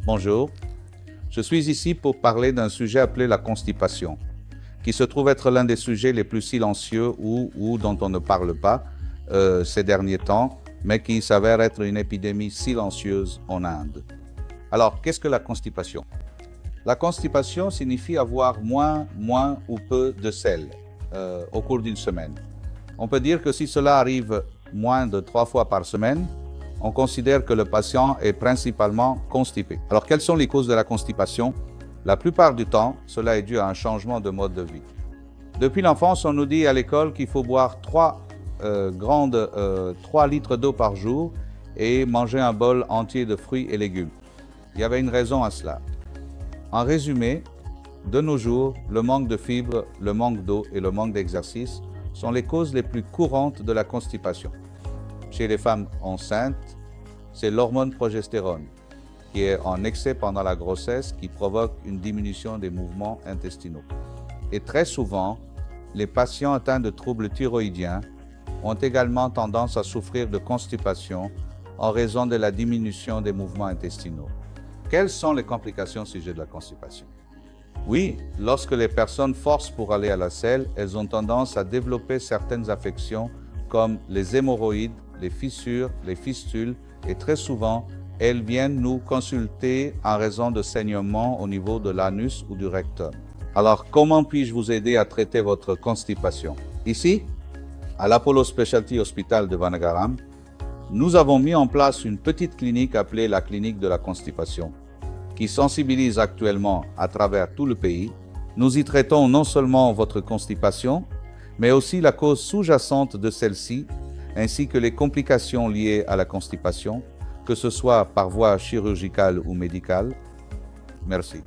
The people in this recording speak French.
Bonjour, je suis ici pour parler d'un sujet appelé la constipation, qui se trouve être l'un des sujets les plus silencieux ou dont on ne parle pas ces derniers temps, mais qui s'avère être une épidémie silencieuse en Inde. Alors, qu'est-ce que la constipation? La constipation signifie avoir moins ou peu de sel au cours d'une semaine. On peut dire que si cela arrive moins de 3 fois par semaine, on considère que le patient est principalement constipé. Alors, quelles sont les causes de la constipation? La plupart du temps, cela est dû à un changement de mode de vie. Depuis l'enfance, on nous dit à l'école qu'il faut boire 3 litres d'eau par jour et manger un bol entier de fruits et légumes. Il y avait une raison à cela. En résumé, de nos jours, le manque de fibres, le manque d'eau et le manque d'exercice sont les causes les plus courantes de la constipation. Chez les femmes enceintes, c'est l'hormone progestérone qui est en excès pendant la grossesse qui provoque une diminution des mouvements intestinaux. Et très souvent, les patients atteints de troubles thyroïdiens ont également tendance à souffrir de constipation en raison de la diminution des mouvements intestinaux. Quelles sont les complications au sujet de la constipation? Oui, lorsque les personnes forcent pour aller à la selle, elles ont tendance à développer certaines affections comme les hémorroïdes, les fissures, les fistules et très souvent, elles viennent nous consulter en raison de saignements au niveau de l'anus ou du rectum. Alors, comment puis-je vous aider à traiter votre constipation? Ici, à l'Apollo Specialty Hospital de Vanagaram, nous avons mis en place une petite clinique appelée la clinique de la constipation, qui sensibilise actuellement à travers tout le pays. Nous y traitons non seulement votre constipation, mais aussi la cause sous-jacente de celle-ci, ainsi que les complications liées à la constipation, que ce soit par voie chirurgicale ou médicale. Merci.